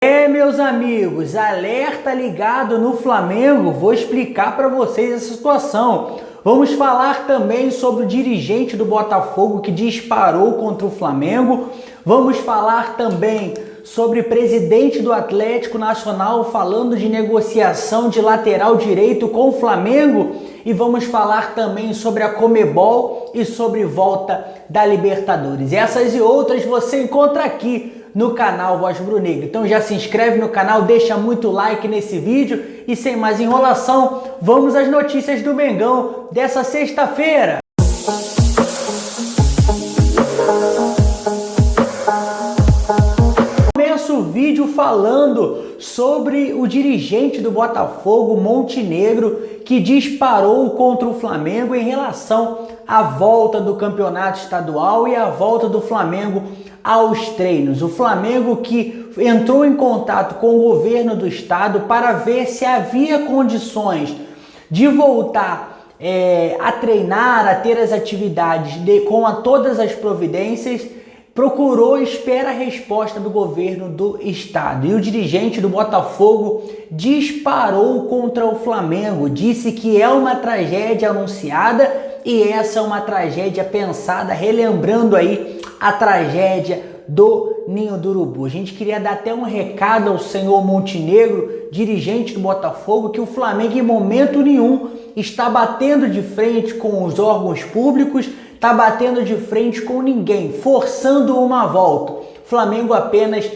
Meus amigos, alerta ligado no Flamengo, vou explicar para vocês essa situação. Vamos falar também sobre o dirigente do Botafogo que disparou contra o Flamengo. Vamos falar também sobre o presidente do Atlético Nacional falando de negociação de lateral direito com o Flamengo. E vamos falar também sobre a Conmebol e sobre volta da Libertadores. Essas e outras você encontra aqui no canal Voz Rubro-Negra. Então já se inscreve no canal, deixa muito like nesse vídeo e sem mais enrolação, vamos às notícias do Mengão dessa sexta-feira. Começo o vídeo falando sobre o dirigente do Botafogo, Montenegro, que disparou contra o Flamengo em relação à volta do campeonato estadual e à volta do Flamengo aos treinos. O Flamengo que entrou em contato com o governo do estado para ver se havia condições de voltar a treinar, a ter as atividades com todas as providências, procurou e espera a resposta do governo do estado. E o dirigente do Botafogo disparou contra o Flamengo, disse que é uma tragédia anunciada e essa é uma tragédia pensada, relembrando aí a tragédia do Ninho do Urubu. A gente queria dar até um recado ao senhor Montenegro, dirigente do Botafogo, que o Flamengo em momento nenhum está batendo de frente com os órgãos públicos, está batendo de frente com ninguém, forçando uma volta. O Flamengo apenas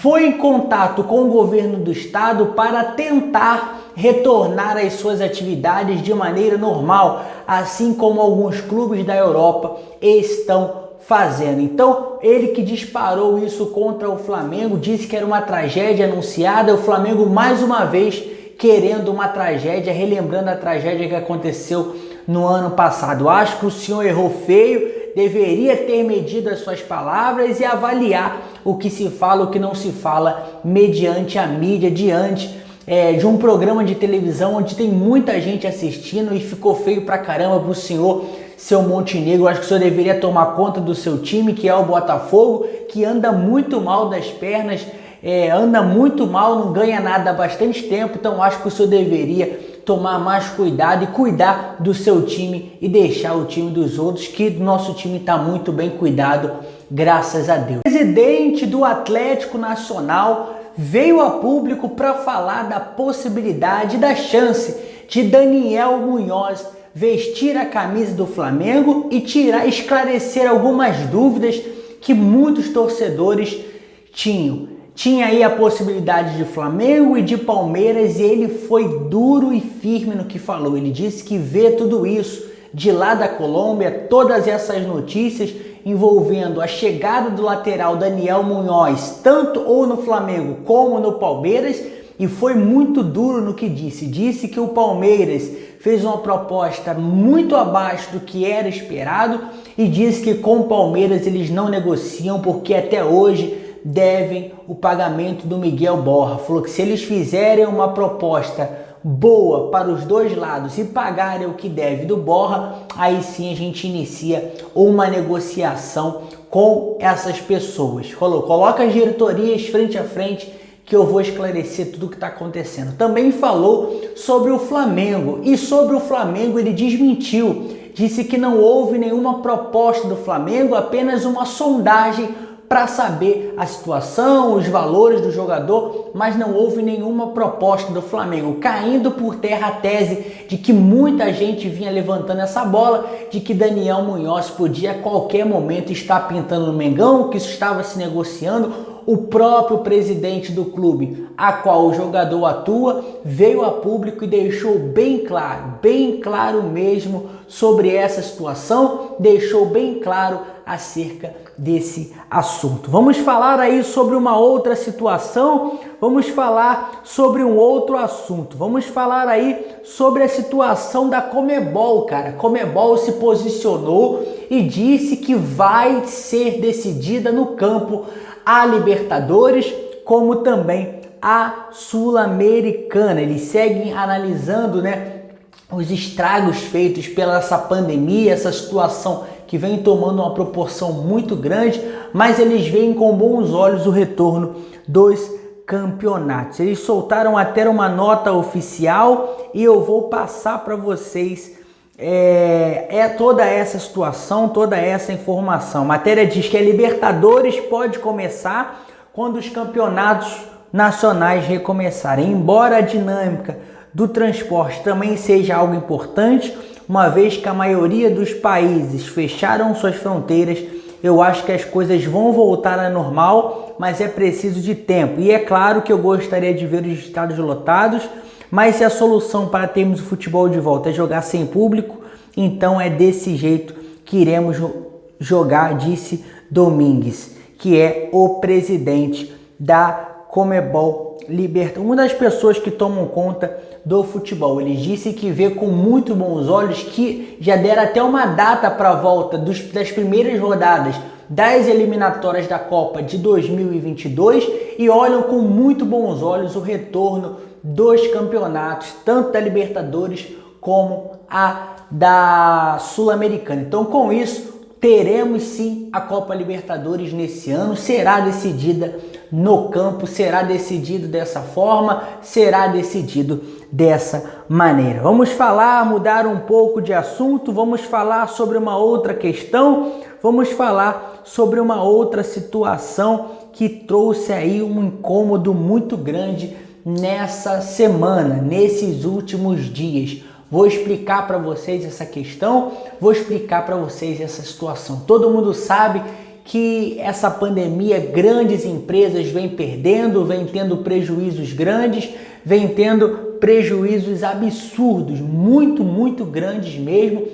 foi em contato com o governo do estado para tentar retornar às suas atividades de maneira normal, assim como alguns clubes da Europa estão fazendo. Então, ele que disparou isso contra o Flamengo, disse que era uma tragédia anunciada, o Flamengo mais uma vez querendo uma tragédia, relembrando a tragédia que aconteceu no ano passado. Acho que o senhor errou feio, deveria ter medido as suas palavras e avaliar o que se fala, o que não se fala mediante a mídia, diante de um programa de televisão onde tem muita gente assistindo e ficou feio pra caramba pro senhor, seu Montenegro. Acho que o senhor deveria tomar conta do seu time, que é o Botafogo, que anda muito mal das pernas, anda muito mal, não ganha nada há bastante tempo. Então acho que o senhor deveria tomar mais cuidado e cuidar do seu time e deixar o time dos outros, que nosso time está muito bem cuidado, graças a Deus. O presidente do Atlético Nacional veio a público para falar da possibilidade, da chance de Daniel Munhoz vestir a camisa do Flamengo e esclarecer algumas dúvidas que muitos torcedores tinham. Tinha aí a possibilidade de Flamengo e de Palmeiras e ele foi duro e firme no que falou. Ele disse que vê tudo isso de lá da Colômbia, todas essas notícias envolvendo a chegada do lateral Daniel Munhoz, tanto ou no Flamengo como no Palmeiras, e foi muito duro no que disse. Disse que o Palmeiras fez uma proposta muito abaixo do que era esperado e disse que com o Palmeiras eles não negociam porque até hoje devem o pagamento do Miguel Borja. Falou que se eles fizerem uma proposta boa para os dois lados e pagarem o que deve do Borja, aí sim a gente inicia uma negociação com essas pessoas. Coloca as diretorias frente a frente que eu vou esclarecer tudo o que está acontecendo. Também falou sobre o Flamengo e sobre o Flamengo ele desmentiu. Disse que não houve nenhuma proposta do Flamengo, apenas uma sondagem para saber a situação, os valores do jogador, mas não houve nenhuma proposta do Flamengo, caindo por terra a tese de que muita gente vinha levantando essa bola, de que Daniel Munhoz podia a qualquer momento estar pintando no Mengão, que isso estava se negociando. O próprio presidente do clube, a qual o jogador atua, veio a público e deixou bem claro mesmo sobre essa situação, deixou bem claro acerca desse assunto. Vamos falar aí sobre uma outra situação, vamos falar sobre um outro assunto, vamos falar aí sobre a situação da Conmebol, cara. A Conmebol se posicionou e disse que vai ser decidida no campo a Libertadores, como também a Sul-Americana. Eles seguem analisando, os estragos feitos pela essa pandemia, essa situação que vem tomando uma proporção muito grande, mas eles veem com bons olhos o retorno dos campeonatos. Eles soltaram até uma nota oficial e eu vou passar para vocês toda essa situação, toda essa informação. A matéria diz que a Libertadores pode começar quando os campeonatos nacionais recomeçarem. Embora a dinâmica do transporte também seja algo importante, uma vez que a maioria dos países fecharam suas fronteiras, eu acho que as coisas vão voltar ao normal, mas é preciso de tempo. E é claro que eu gostaria de ver os estádios lotados, mas se a solução para termos o futebol de volta é jogar sem público, então é desse jeito que iremos jogar, disse Domingues, que é o presidente da Conmebol Libertadores, uma das pessoas que tomam conta do futebol. Ele disse que vê com muito bons olhos, que já deram até uma data para a volta das primeiras rodadas das eliminatórias da Copa de 2022 e olham com muito bons olhos o retorno dos campeonatos, tanto da Libertadores como a da Sul-Americana. Então, com isso, teremos sim a Copa Libertadores nesse ano, será decidida no campo, será decidido dessa forma, será decidido dessa maneira. Vamos mudar um pouco de assunto, vamos falar sobre uma outra questão, vamos falar sobre uma outra situação que trouxe aí um incômodo muito grande nessa semana, nesses últimos dias. Vou explicar para vocês essa questão, vou explicar para vocês essa situação. Todo mundo sabe que essa pandemia, grandes empresas vêm perdendo, vêm tendo prejuízos grandes, vêm tendo prejuízos absurdos, muito grandes mesmo.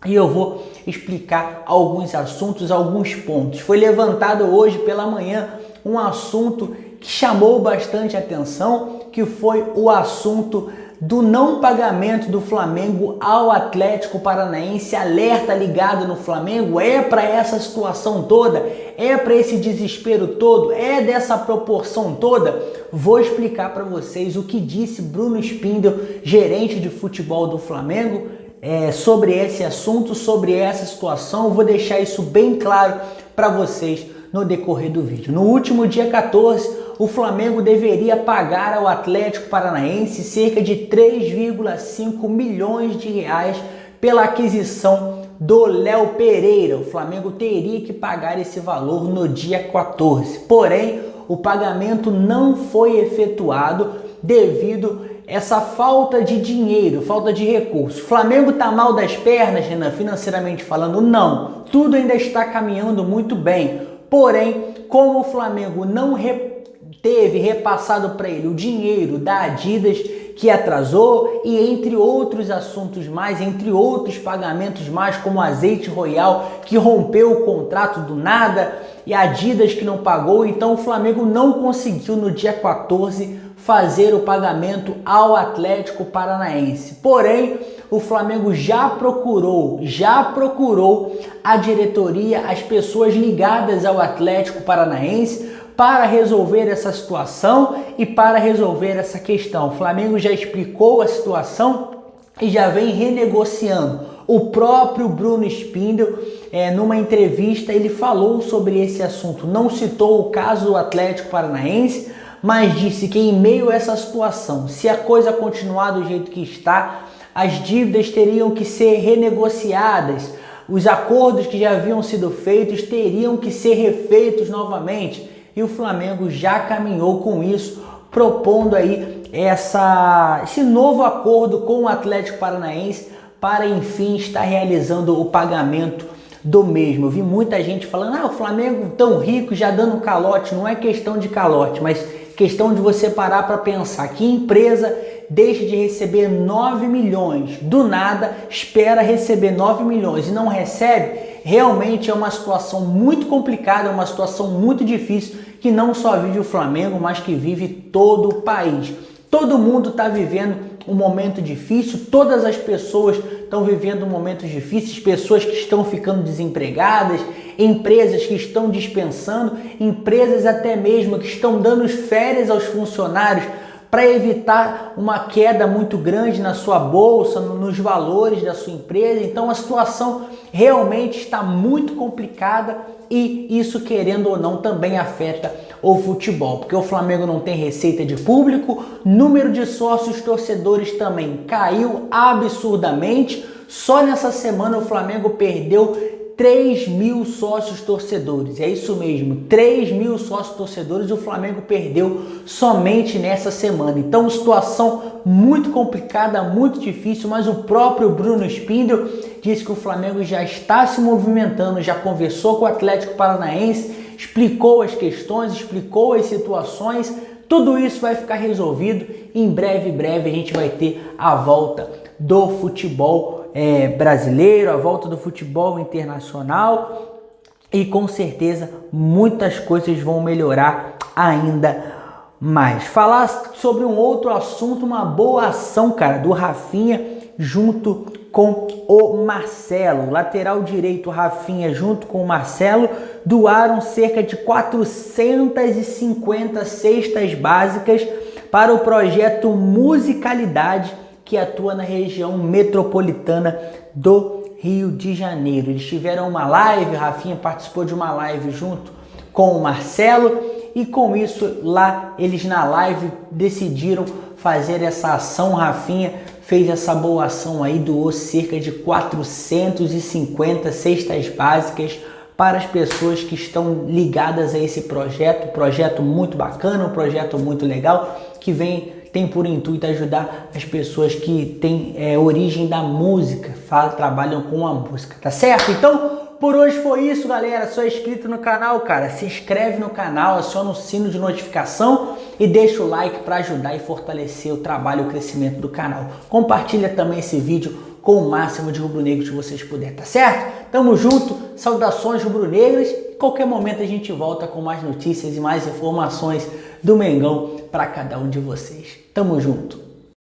E eu vou explicar alguns assuntos, alguns pontos. Foi levantado hoje pela manhã um assunto que chamou bastante atenção, que foi o assunto do não pagamento do Flamengo ao Atlético Paranaense. Alerta ligado no Flamengo, é para essa situação toda, é para esse desespero todo, é dessa proporção toda. Vou explicar para vocês o que disse Bruno Spindel, gerente de futebol do Flamengo, sobre esse assunto, sobre essa situação. Vou deixar isso bem claro para vocês no decorrer do vídeo. No último dia 14, o Flamengo deveria pagar ao Atlético Paranaense cerca de 3,5 milhões de reais pela aquisição do Léo Pereira. O Flamengo teria que pagar esse valor no dia 14. Porém, o pagamento não foi efetuado devido a essa falta de dinheiro, falta de recursos. O Flamengo está mal das pernas, Renan, financeiramente falando? Não. Tudo ainda está caminhando muito bem. Porém, como o Flamengo não teve repassado para ele o dinheiro da Adidas que atrasou e entre outros assuntos mais, entre outros pagamentos mais, como Azeite Royal que rompeu o contrato do nada e a Adidas que não pagou, então o Flamengo não conseguiu no dia 14 fazer o pagamento ao Atlético Paranaense. Porém, o Flamengo já procurou a diretoria, as pessoas ligadas ao Atlético Paranaense para resolver essa situação e para resolver essa questão. O Flamengo já explicou a situação e já vem renegociando. O próprio Bruno Spindel, numa entrevista, ele falou sobre esse assunto. Não citou o caso do Atlético Paranaense, mas disse que em meio a essa situação, se a coisa continuar do jeito que está, as dívidas teriam que ser renegociadas, os acordos que já haviam sido feitos teriam que ser refeitos novamente. E o Flamengo já caminhou com isso, propondo aí esse novo acordo com o Atlético Paranaense para, enfim, estar realizando o pagamento do mesmo. Eu vi muita gente falando, o Flamengo tão rico, já dando calote. Não é questão de calote, mas questão de você parar para pensar que empresa deixa de receber 9 milhões, do nada espera receber 9 milhões e não recebe. Realmente é uma situação muito complicada, é uma situação muito difícil que não só vive o Flamengo, mas que vive todo o país. Todo mundo está vivendo um momento difícil, todas as pessoas estão vivendo momentos difíceis, pessoas que estão ficando desempregadas, empresas que estão dispensando, empresas até mesmo que estão dando férias aos funcionários para evitar uma queda muito grande na sua bolsa, nos valores da sua empresa. Então a situação realmente está muito complicada e isso, querendo ou não, também afeta o futebol, porque o Flamengo não tem receita de público, número de sócios torcedores também caiu absurdamente. Só nessa semana o Flamengo perdeu 3.000 sócios torcedores, é isso mesmo, 3.000 sócios torcedores o Flamengo perdeu somente nessa semana. Então, situação muito complicada, muito difícil, mas o próprio Bruno Spindel disse que o Flamengo já está se movimentando, já conversou com o Atlético Paranaense, explicou as questões, explicou as situações, tudo isso vai ficar resolvido. Em breve a gente vai ter a volta do futebol brasileiro, a volta do futebol internacional, e com certeza muitas coisas vão melhorar ainda mais. Falar sobre um outro assunto, uma boa ação, cara, do Rafinha junto com o Marcelo. Lateral direito, Rafinha junto com o Marcelo doaram cerca de 450 cestas básicas para o projeto Musicalidade, que atua na região metropolitana do Rio de Janeiro. Eles tiveram uma live, Rafinha participou de uma live junto com o Marcelo, e com isso lá eles na live decidiram fazer essa ação. Rafinha fez essa boa ação aí, doou cerca de 450 cestas básicas para as pessoas que estão ligadas a esse projeto muito bacana, um projeto muito legal, que tem por intuito ajudar as pessoas que têm origem da música, trabalham com a música, tá certo? Então, por hoje foi isso, galera. Se é inscrito no canal, cara, se inscreve no canal, aciona o sino de notificação e deixa o like para ajudar e fortalecer o trabalho e o crescimento do canal. Compartilha também esse vídeo com o máximo de rubro-negros que vocês puderem, tá certo? Tamo junto, saudações rubro-negras. Qualquer momento a gente volta com mais notícias e mais informações do Mengão para cada um de vocês. Tamo junto.